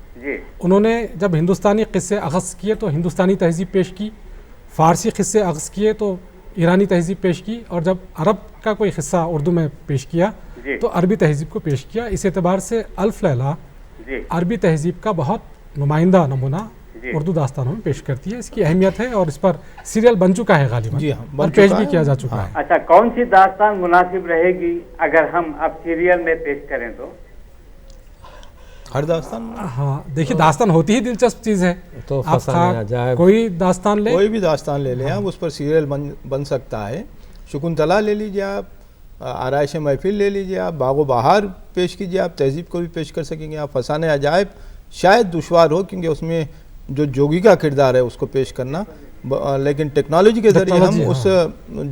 انہوں نے جب ہندوستانی قصے اخذ کیے تو ہندوستانی تہذیب پیش کی، فارسی قصے اخذ کیے تو ایرانی تہذیب پیش کی، اور جب عرب کا کوئی قصہ اردو میں پیش کیا تو عربی تہذیب کو پیش کیا. اس اعتبار سے الف لیلا عربی تہذیب کا بہت نمائندہ نمونہ اردو داستانوں میں پیش کرتی ہے. اس کی اہمیت ہے اور اس پر سیریل بن چکا ہے غالباً, جی ہاں، بن اور پیش چکا بھی ہے. کیا جا چکا ہے. اچھا, کون سی داستان مناسب رہے گی اگر ہم اب سیریل میں پیش کریں تو؟ ہر داستان ہاں دیکھیے, داستان ہوتی ہی دلچسپ چیز ہے. تو آپ فسانے عجائب کوئی داستان لیں, کوئی بھی داستان لے لیں آپ, اس پر سیریل بن سکتا ہے. شکنتلا لے لیجیے آپ, آرائش محفل لے لیجیے آپ, باغ و بہار پیش کیجیے آپ, تہذیب کو بھی پیش کر سکیں گے آپ. فسانے عجائب شاید دشوار ہو کیونکہ اس میں جو جوگی کا کردار ہے اس کو پیش کرنا, لیکن ٹیکنالوجی کے ذریعے ہم اس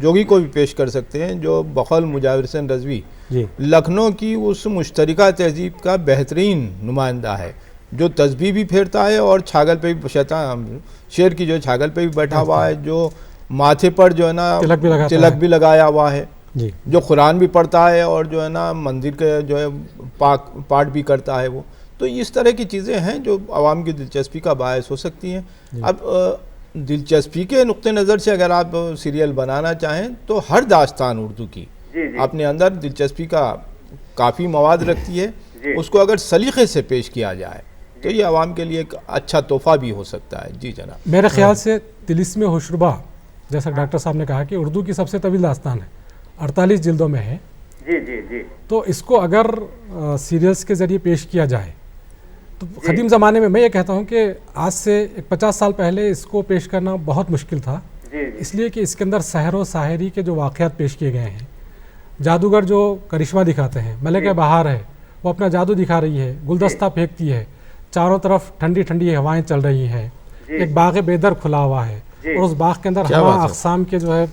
جوگی کو بھی پیش کر سکتے ہیں جو بقول مجاور حسین رضوی لکھنؤ کی اس مشترکہ تہذیب کا بہترین نمائندہ ہے, جو تسبیح بھی پھیرتا ہے اور چھاگل پہ بھی شیر کی جو چھاگل پہ بھی بیٹھا ہوا ہے, جو ماتھے پر جو ہے نا تلک بھی لگایا ہوا ہے, جو قرآن بھی پڑھتا ہے اور جو ہے نا مندر کے جو ہے پاٹ بھی کرتا ہے وہ. تو اس طرح کی چیزیں ہیں جو عوام کی دلچسپی کا باعث ہو سکتی ہیں. اب دلچسپی کے نقطہ نظر سے اگر آپ سیریل بنانا چاہیں تو ہر داستان اردو کی اپنے اندر دلچسپی کا کافی مواد رکھتی ہے. اس کو اگر سلیقے سے پیش کیا جائے تو یہ عوام کے لیے ایک اچھا تحفہ بھی ہو سکتا ہے. جی جناب, میرے خیال سے طلسم ہوشربا جیسا ڈاکٹر صاحب نے کہا کہ اردو کی سب سے طویل داستان ہے, 48 جلدوں میں ہے. تو اس کو اگر سیریلز کے ذریعے پیش کیا جائے تو قدیم زمانے میں یہ کہتا ہوں کہ آج سے 50 سال پہلے اس کو پیش کرنا بہت مشکل تھا, اس لیے کہ اس کے اندر سحر و ساحری کے جو واقعات پیش کیے گئے ہیں, جادوگر جو کرشمہ دکھاتے ہیں, ملکہ بہار ہے وہ اپنا جادو دکھا رہی ہے, گلدستہ پھینکتی ہے, چاروں طرف ٹھنڈی ٹھنڈی ہوائیں چل رہی ہیں, ایک باغ بیدر کھلا ہوا ہے اور اس باغ کے اندر ہوا اقسام کے جو ہے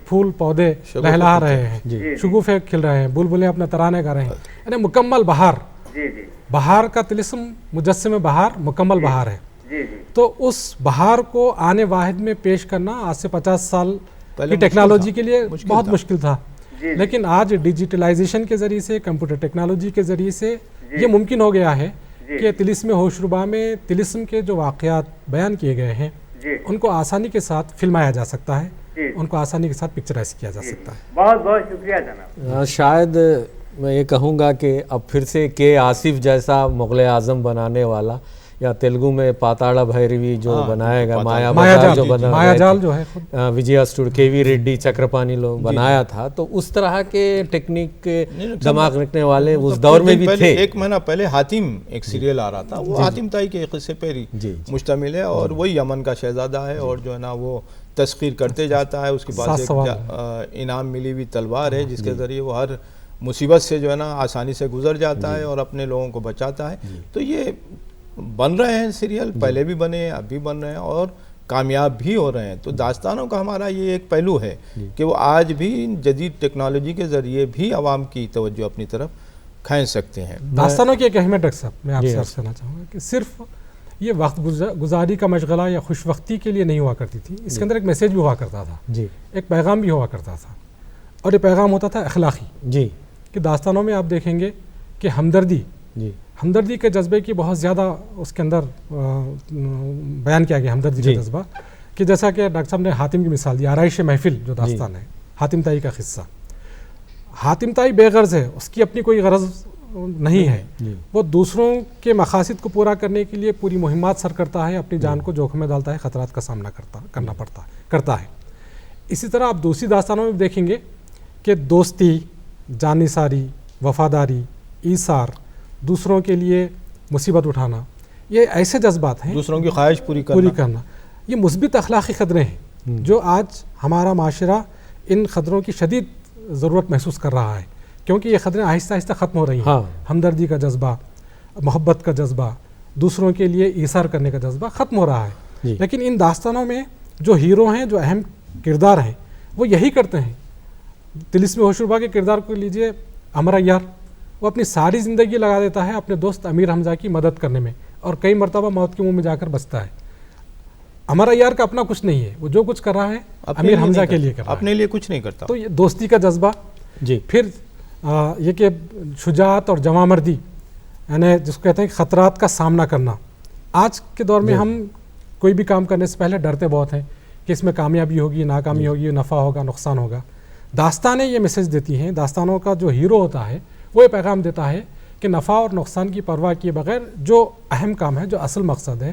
پھول پودے لہلا رہے ہیں, شگوفے کھل رہے ہیں, بلبلیں اپنا ترانے گا رہے ہیں, یعنی مکمل بہار. بہار کا طلسم مجسم بہار مکمل بہار ہے. تو اس بہار کو آنے واحد میں پیش کرنا آج سے 50 سال کی ٹیکنالوجی کے لیے بہت مشکل تھا, لیکن آج ڈیجیٹلائزیشن کے ذریعے سے, کمپیوٹر ٹیکنالوجی کے ذریعے سے یہ ممکن ہو گیا ہے کہ طلسم ہوشربا میں طلسم کے جو واقعات بیان کیے گئے ہیں ان کو آسانی کے ساتھ فلمایا جا سکتا ہے, ان کو آسانی کے ساتھ پکچرائز کیا جا سکتا ہے. بہت بہت شکریہ جناب. شاید میں یہ کہوں گا کہ اب پھر سے کے آصف جیسا مغل اعظم بنانے والا, یا تیلگو میں پاتاڑا بھیروی جو بنائے گا, مایا جو بنا وجے اسٹوڈکیوی ریڈی چکرپانی لوگ بنایا تھا, تو اس طرح کے ٹیکنیک دماغ رکھنے والے اس دور میں بھی تھے. ایک مہینہ پہلے حاتم ایک سیریل آ رہا تھا, وہ حاتم طائی کے قصے پہ مشتمل ہے اور وہی یمن کا شہزادہ ہے اور جو ہے نا وہ تسخیر کرتے جاتا ہے. اس کے پاس ایک انعام ملی ہوئی تلوار ہے جس کے ذریعے وہ ہر مصیبت سے جو ہے نا آسانی سے گزر جاتا ہے اور اپنے لوگوں کو بچاتا ہے. تو یہ بن رہے ہیں سیریل, پہلے بھی بنے ہیں, اب بھی بن رہے ہیں اور کامیاب بھی ہو رہے ہیں. تو داستانوں کا ہمارا یہ ایک پہلو ہے کہ وہ آج بھی جدید ٹیکنالوجی کے ذریعے بھی عوام کی توجہ اپنی طرف کھینچ سکتے ہیں. داستانوں کی ایک اہمیت ڈاکٹر صاحب میں آپ سے عرض کرنا چاہوں گا کہ صرف یہ وقت گزاری کا مشغلہ یا خوش وقتی کے لیے نہیں ہوا کرتی تھی, اس کے اندر ایک میسیج بھی ہوا کرتا تھا, ایک پیغام بھی ہوا کرتا تھا, اور یہ پیغام ہوتا تھا اخلاقی. کہ داستانوں میں آپ دیکھیں گے کہ ہمدردی کے جذبے کی بہت زیادہ اس کے اندر بیان کیا گیا, ہمدردی کا جذبہ. کہ جیسا کہ ڈاکٹر صاحب نے حاتم کی مثال دی, آرائش محفل جو داستان ہے, حاتم طائی کا قصہ. حاتم طائی بے غرض ہے, اس کی اپنی کوئی غرض نہیں ہے, وہ دوسروں کے مقاصد کو پورا کرنے کے لیے پوری مہمات سر کرتا ہے, اپنی جان کو جوخم میں ڈالتا ہے, خطرات کا سامنا کرنا کرتا ہے. اسی طرح آپ دوسری داستانوں میں دیکھیں گے کہ دوستی, جانثاری, وفاداری, ایثار, دوسروں کے لیے مصیبت اٹھانا, یہ ایسے جذبات ہیں, دوسروں کی خواہش پوری کرنا, یہ مثبت اخلاقی خطرے ہیں جو آج ہمارا معاشرہ ان خطروں کی شدید ضرورت محسوس کر رہا ہے, کیونکہ یہ خطریں آہستہ آہستہ ختم ہو رہی ہیں. ہمدردی کا جذبہ, محبت کا جذبہ, دوسروں کے لیے ایثار کرنے کا جذبہ ختم ہو رہا ہے. لیکن ان داستانوں میں جو ہیرو ہیں, جو اہم کردار ہیں, وہ یہی کرتے ہیں. طلسم ہوشربا کے کردار کو لیجئے, امر عیار, وہ اپنی ساری زندگی لگا دیتا ہے اپنے دوست امیر حمزہ کی مدد کرنے میں, اور کئی مرتبہ موت کے منہ میں جا کر بچتا ہے. امر عیار کا اپنا کچھ نہیں ہے, وہ جو کچھ کر رہا ہے امیر حمزہ کے لیے کر رہا ہے, اپنے لیے کچھ نہیں کرتا. تو یہ دوستی کا جذبہ, پھر یہ کہ شجاعت اور جواں مردی, یعنی جس کو کہتے ہیں کہ خطرات کا سامنا کرنا. آج کے دور میں ہم کوئی بھی کام کرنے سے پہلے ڈرتے بہت ہیں کہ اس میں کامیابی ہوگی, ناکامی ہوگی, نفع ہوگا, نقصان ہوگا. داستانیں یہ میسج دیتی ہیں, داستانوں کا جو ہیرو ہوتا ہے وہ یہ پیغام دیتا ہے کہ نفع اور نقصان کی پرواہ کیے بغیر جو اہم کام ہے, جو اصل مقصد ہے,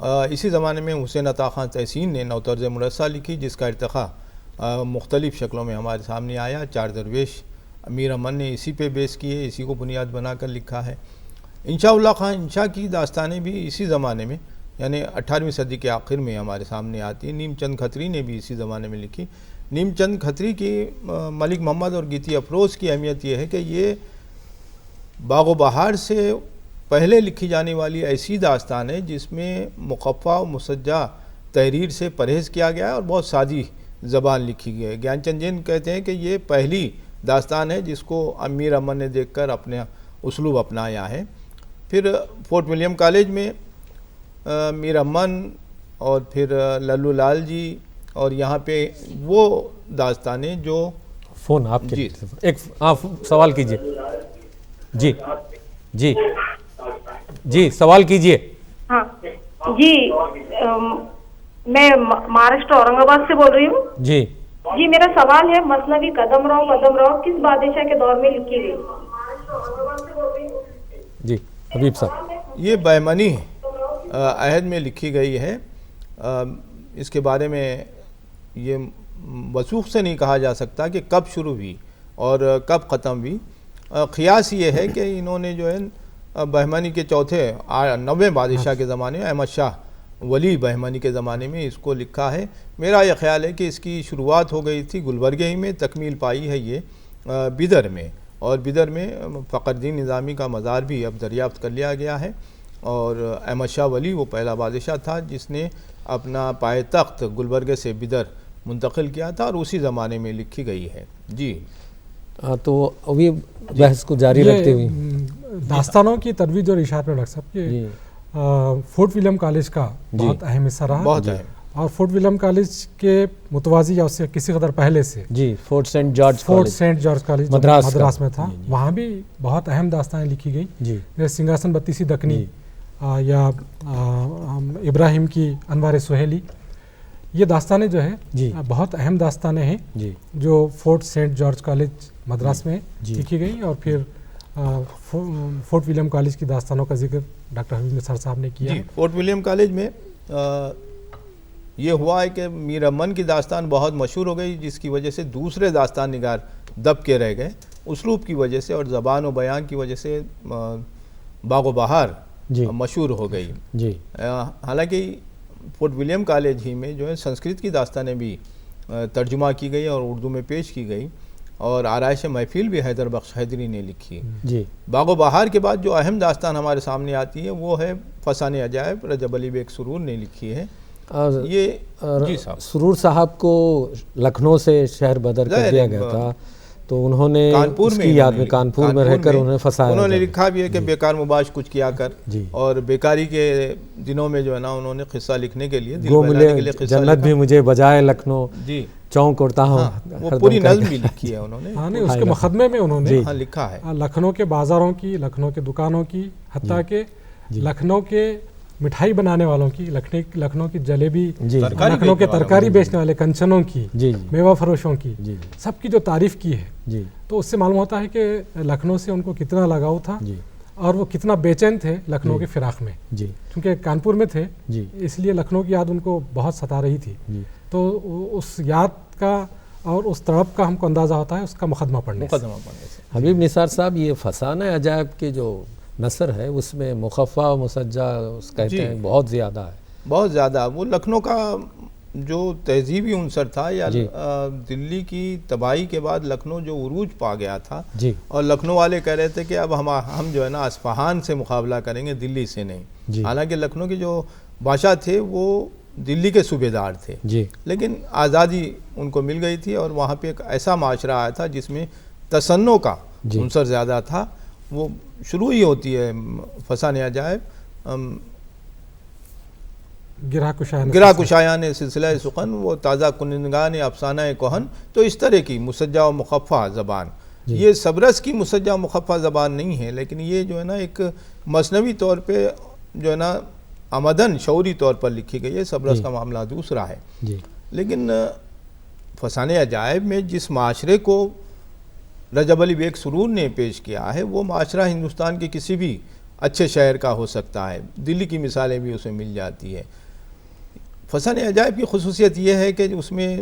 اسی زمانے میں حسین عطا خان تحسین نے نوطرز مرصع لکھی، جس کا ارتقا مختلف شکلوں میں ہمارے سامنے آیا۔ چار درویش امیر امن نے اسی پہ بیس کیے، اسی کو بنیاد بنا کر لکھا ہے۔ انشاء اللہ خان انشاء کی داستانیں بھی اسی زمانے میں یعنی 18ویں صدی کے آخر میں ہمارے سامنے آتی ہیں۔ نیم چند کھتری نے بھی اسی زمانے میں لکھی۔ نیم چند کھتری کی ملک محمد اور گیتی افروز کی اہمیت یہ ہے کہ یہ باغ و بہار سے پہلے لکھی جانے والی ایسی داستان ہے جس میں مخفف و مسجع تحریر سے پرہیز کیا گیا ہے اور بہت سادی زبان لکھی گئی ہے۔ گیان چند جین کہتے ہیں کہ یہ پہلی داستان ہے جس کو امیر امن نے دیکھ کر اپنے اسلوب اپنایا ہے۔ پھر فورٹ ولیم کالج میں میر امن اور پھر للو لال جی اور یہاں پہ وہ داستانیں جو فون آپ کے جی ایک سوال کیجئے۔ جی جی جی سوال کیجئے۔ ہاں جی، میں مہاراشٹر اورنگ آباد سے بول رہی ہوں۔ جی جی میرا سوال ہے، مثنوی قدم راؤ کس بادشاہ کے دور میں لکھی گئی؟ جی حبیب صاحب، یہ بہمنی عہد میں لکھی گئی ہے۔ اس کے بارے میں یہ وثوق سے نہیں کہا جا سکتا کہ کب شروع ہوئی اور کب ختم ہوئی۔ قیاس یہ ہے کہ انہوں نے جو ہے بہمنی کے چوتھے 9ویں بادشاہ کے زمانے میں احمد شاہ ولی بہمنی کے زمانے میں اس کو لکھا ہے۔ میرا یہ خیال ہے کہ اس کی شروعات ہو گئی تھی گلبرگہ ہی میں، تکمیل پائی ہے یہ بیدر میں، اور بیدر میں فخر الدین نظامی کا مزار بھی اب دریافت کر لیا گیا ہے۔ اور احمد شاہ ولی وہ پہلا بادشاہ تھا جس نے اپنا پائے تخت گلبرگہ سے بیدر منتقل کیا تھا اور اسی زمانے میں لکھی گئی ہے۔ جی تو ابھی بحث کو جاری رکھتے ہوئے داستانوں کی ترویج اور اشاعت میں ڈاکٹر صاحب کہ فورٹ ولیم کالج کا بہت اہم حصہ رہا، بہت اہم، اور فورٹ ولیم کالج کے متوازی یا اس سے کسی قدر پہلے سے جی Fort Saint George college Madras میں تھا، وہاں بھی بہت اہم داستانیں لکھی گئی، جی جیسے سنگھاسن بتیسی دکنی یا ابراہیم کی انوار سہیلی، یہ داستانیں جو ہے بہت اہم داستانیں ہیں جو fort Saint George college Madras میں لکھی گئی، اور پھر فورٹ ولیم کالج کی داستانوں کا ذکر ڈاکٹر حبیب نثار صاحب نے کیا ہے۔ فورٹ ولیم کالج میں یہ ہوا ہے کہ میر امن کی داستان بہت مشہور ہو گئی، جس کی وجہ سے دوسرے داستان نگار دب کے رہ گئے، اسلوب کی وجہ سے اور زبان و بیان کی وجہ سے باغ و بہار مشہور ہو گئی۔ حالانکہ فورٹ ولیم کالج ہی میں جو ہے سنسکرت کی داستانیں بھی ترجمہ کی گئی اور اردو میں پیش کی گئی، اور آرائش محفل بھی حیدر بخش حیدری نے لکھی۔ باغ و بہار کے بعد جو اہم داستان ہمارے سامنے آتی ہے وہ ہے فسانِ عجائب، رجب علی بیگ سرور نے لکھی ہے۔ یہ جی صاحب، سرور صاحب کو لکھنؤ سے شہر بدر کر دیا گیا تھا، تو انہوں نے کانپور میں یاد میں کانپور میں رہ کر انہوں نے فسایا، انہوں نے لکھا بھی ہے کہ بیکار مباش کچھ کیا کر، اور بیکاری کے دنوں میں جو ہے نا انہوں نے قصہ لکھنے کے لیے گو ملے جنت بھی مجھے بجائے لکھنؤ جی چونک اڑتا ہوں، وہ پوری نظم بھی لکھی ہے انہوں نے۔ ہاں نہیں، اس کے مقدمے میں انہوں نے لکھا ہے لکھنؤ کے بازاروں کی، لکھنؤ کے دکانوں کی، حتیٰ کہ لکھنؤ کے مٹھائی بنانے والوں کی، لکھنؤ کی جلیبی، لکھنؤ کے ترکاری بیچنے والے کنچنوں کی، میوہ فروشوں کی، سب کی جو تعریف کی ہے، تو اس سے معلوم ہوتا ہے کہ لکھنؤ سے ان کو کتنا لگاؤ تھا اور وہ کتنا بے چین تھے لکھنؤ کے فراق میں، کیونکہ کانپور میں تھے اس لیے لکھنؤ کی یاد ان کو بہت ستا رہی تھی، تو اس یاد کا اور اس تڑپ کا ہم کو اندازہ ہوتا ہے اس کا مقدمہ پڑھنے سے۔ حبیب نثار صاحب، یہ فسانہ عجائب کے جو نثر ہے اس میں مخفف و مسجع کہتے ہیں بہت زیادہ ہے، بہت زیادہ۔ وہ لکھنؤ کا جو تہذیبی عنصر تھا یا دلی کی تباہی کے بعد لکھنؤ جو عروج پا گیا تھا، اور لکھنؤ والے کہہ رہے تھے کہ اب ہم جو ہے نا اصفہان سے مقابلہ کریں گے، دلی سے نہیں۔ حالانکہ لکھنؤ کے جو بادشاہ تھے وہ دلی کے صوبے دار تھے، لیکن آزادی ان کو مل گئی تھی، اور وہاں پہ ایک ایسا معاشرہ آیا تھا جس میں تصنع کا عنصر زیادہ تھا۔ وہ شروع ہی ہوتی ہے فسانِ عجائب، گرہ کشایان سلسلہ سخن، وہ تازہ کنندگان افسانہ کہن، تو اس طرح کی مسجع و مخفع زبان، یہ سبرس کی مسجع و مخفع زبان نہیں ہے، لیکن یہ جو ہے نا ایک مثنوی طور پہ جو ہے نا آمدن شعوری طور پر لکھی گئی ہے۔ سبرس کا معاملہ دوسرا ہے، لیکن فسانِ عجائب میں جس معاشرے کو رجب علی بیگ سرور نے پیش کیا ہے وہ معاشرہ ہندوستان کے کسی بھی اچھے شہر کا ہو سکتا ہے. دلی کی مثالیں بھی اس میں مل جاتی ہے. فسانہ عجائب کی خصوصیت یہ ہے کہ اس میں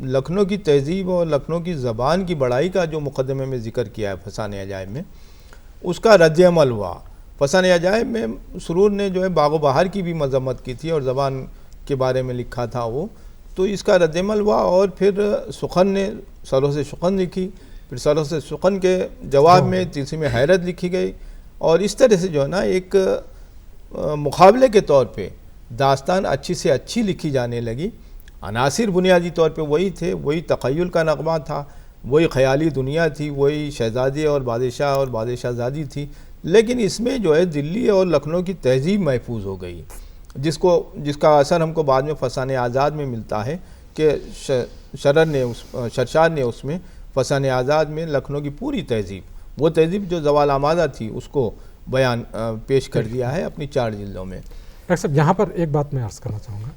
لکھنؤ کی تہذیب اور لکھنؤ کی زبان کی بڑائی کا جو مقدمے میں ذکر کیا ہے فسانہ عجائب میں، اس کا رد عمل ہوا. فسانہ عجائب میں سرور نے جو ہے باغ و بہار کی بھی مذمت کی تھی اور زبان کے بارے میں لکھا تھا وہ، تو اس کا رد عمل ہوا. اور پھر سخن نے سروس سخن لکھی، پھر سروس سخن کے جواب میں طلسم حیرت لکھی گئی، اور اس طرح سے جو ہے نا ایک مقابلے کے طور پہ داستان اچھی سے اچھی لکھی جانے لگی. عناصر بنیادی طور پہ وہی تھے، وہی تخیل کا نغمہ تھا، وہی خیالی دنیا تھی، وہی شہزادے اور بادشاہ زادی تھی، لیکن اس میں جو ہے دلی اور لکھنؤ کی تہذیب محفوظ ہو گئی، جس کا اثر ہم کو بعد میں فسانہ آزاد میں ملتا ہے کہ شرشار نے اس میں فسانہ آزاد میں لکھنؤ کی پوری تہذیب، وہ تہذیب جو زوال آمادہ تھی، اس کو بیان پیش کر دیا ہے اپنی 4 جلدوں میں. ڈاکٹر صاحب یہاں پر ایک بات میں عرض کرنا چاہوں گا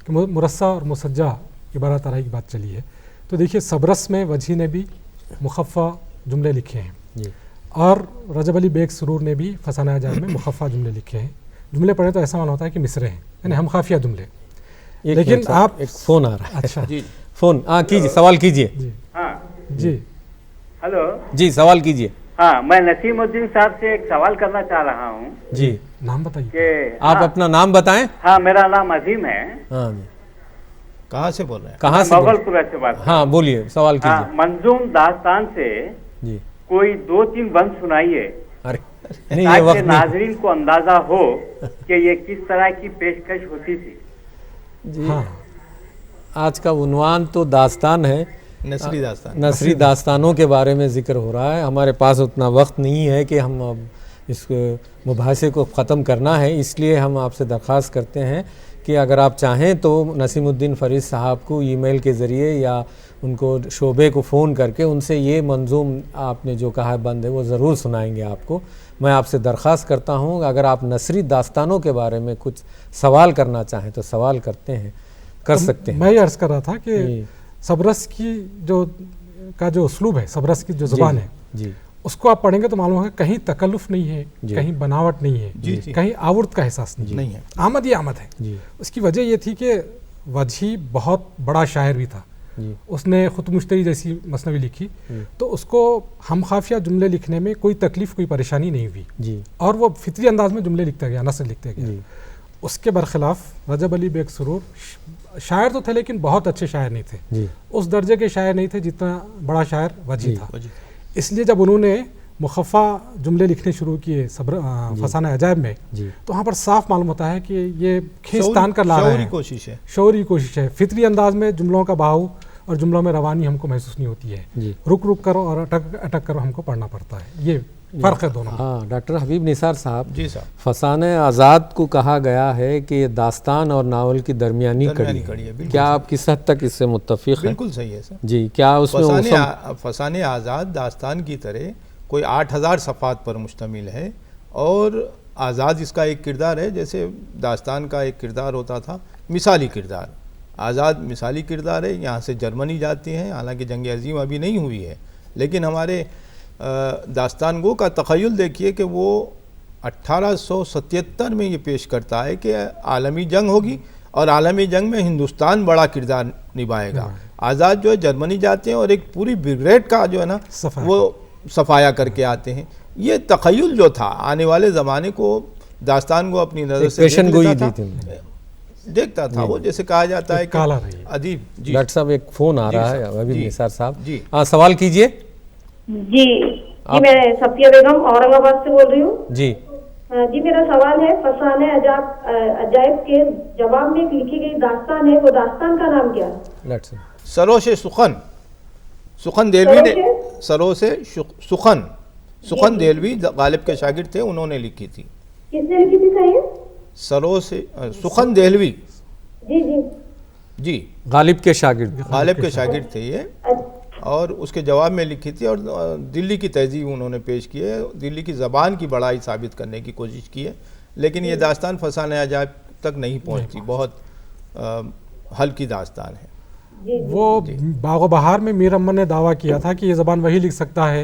کہ مرصع اور مسجع کی بارہ طرح کی بات چلی ہے، تو دیکھیے سبرس میں وجیح نے بھی مخفع جملے لکھے ہیں، اور رجب علی بیگ سرور نے بھی فسانہ عجائب میں مخفع جملے لکھے ہیں. جملے پڑھے تو ایسا معلوم ہوتا ہے کہ مصرے ہیں، یعنی ہم خافیہ جملے. لیکن آپ ایک فون آ رہا ہے. اچھا جی فون کیجیے، سوال کیجیے. ہاں جی ہلو. جی سوال کیجیے. ہاں میں نسیم الدین صاحب سے ایک سوال کرنا چاہ رہا ہوں جی نام بتائیے. کہ آپ اپنا نام بتائیں. ہاں میرا نام عظیم ہے. ہاں جی. کہاں سے بول رہے ہیں؟ کہاں سے مغل پورہ سے بات. ہاں بولیے، سوال ہاں کیجیے. منظوم داستان سے جی کوئی 2-3 بند سنائیے ارے نہیں، یہ تاکہ وقت نہیں. ناظرین کو اندازہ ہو کہ یہ کس طرح کی پیشکش ہوتی تھی. جی ہاں آج کا عنوان تو داستان ہے، نثری داستان. نثری داستانوں کے بارے میں ذکر ہو رہا ہے. ہمارے پاس اتنا وقت نہیں ہے کہ ہم اب اس مباحثے کو ختم کرنا ہے، اس لیے ہم آپ سے درخواست کرتے ہیں کہ اگر آپ چاہیں تو نسیم الدین فرید صاحب کو ای میل کے ذریعے یا ان کو شعبے کو فون کر کے ان سے یہ منظوم آپ نے جو کہا ہے بند ہے وہ ضرور سنائیں گے آپ کو. میں آپ سے درخواست کرتا ہوں اگر آپ نثری داستانوں کے بارے میں کچھ سوال کرنا چاہیں تو سوال کر سکتے ہیں. میں یہ عرض کر رہا تھا کہ جی سبرس کی جو اسلوب ہے، سبرس کی جو زبان ہے، جی اس کو آپ پڑھیں گے تو معلوم ہوگا کہیں تکلف نہیں ہے، جی کہیں بناوٹ نہیں ہے، جی جی. کہیں آورت کا احساس نہیں ہے. آمد ہی آمد ہے. جی اس کی وجہ یہ تھی کہ وجیح بہت بڑا شاعر بھی تھا. جی اس نے خط مشتری جیسی مثنوی لکھی، تو اس کو ہم خافیہ جملے لکھنے میں کوئی تکلیف، کوئی پریشانی نہیں ہوئی، جی اور وہ فطری انداز میں جملے لکھتا گیا، نثر لکھتے گیا. جی اس کے برخلاف رجب علی بیگ سرور شاعر تو تھے لیکن بہت اچھے شاعر نہیں تھے. جی اس درجے کے شاعر نہیں تھے جتنا بڑا شاعر وجیح جی. تھا. اس لیے جب انہوں نے مخفع جملے لکھنے شروع کیے فسانہ عجائب میں، جی تو وہاں پر صاف معلوم ہوتا ہے کہ یہ کھینچتان کر لا رہے شعوری ہیں، کوشش ہے. شعوری کوشش ہے. فطری انداز میں جملوں کا بہاؤ اور جملوں میں روانی ہم کو محسوس نہیں ہوتی ہے. جی رک رک کر اور اٹک اٹک کر ہم کو پڑھنا پڑتا ہے. یہ فرق ہے دونوں. ہاں ڈاکٹر حبیب نثار صاحب، جی صاحب. فسانہ آزاد کو کہا گیا ہے کہ یہ داستان اور ناول کی درمیانی کڑی کڑی ہے. ہے. بالکل کیا آپ کس حد تک اس سے متفق ہیں؟ بالکل صحیح ہے سر. جی کیا اس میں فسانہ آزاد داستان کی طرح کوئی 8000 صفحات پر مشتمل ہے، اور آزاد اس کا ایک کردار ہے جیسے داستان کا ایک کردار ہوتا تھا مثالی کردار. آزاد مثالی کردار ہے. یہاں سے جرمنی جاتی ہیں، حالانکہ جنگ عظیم ابھی نہیں ہوئی ہے، لیکن ہمارے داستان گو کا تخیل دیکھیے کہ وہ 1877 میں یہ پیش کرتا ہے کہ عالمی جنگ ہوگی اور عالمی جنگ میں ہندوستان بڑا کردار نبھائے گا. آزاد جو ہے جرمنی جاتے ہیں اور ایک پوری بریگیڈ کا جو ہے نا وہ صفایا کر کے آتے ہیں. یہ تخیل جو تھا آنے والے زمانے کو داستان کو اپنی نظر سے دیکھتا تھا. وہ جیسے کہا جاتا ہے کہ ادیب. جی ڈاکٹر صاحب ایک فون آ رہا ہے حبیب نثار صاحب. جی سوال کیجئے. جی میں صفیہ بیگم اورنگ آباد سے بول رہی ہوں. جی جی میرا سوال ہے فسانہ عجائب کے جواب میں ایک لکھی گئی داستان ہے، وہ داستان کا نام کیا ہے؟ سروش سخن. سخن دہلوی نے سروش سخن دہلوی غالب کے شاگرد تھے، انہوں نے لکھی تھی. کس نے لکھی تھی صحیح؟ سروش سخن دہلوی. جی جی جی غالب کے شاگرد تھے یہ، اور اس کے جواب میں لکھی تھی. اور دلی کی تہذیب انہوں نے پیش کی ہے، دلی کی زبان کی بڑائی ثابت کرنے کی کوشش کی ہے. لیکن یہ داستان فسانہ عجائب تک نہیں پہنچتی، بہت ہلکی داستان ہے. وہ باغ و بہار میں میر امن نے دعویٰ کیا تھا کہ یہ زبان وہی لکھ سکتا ہے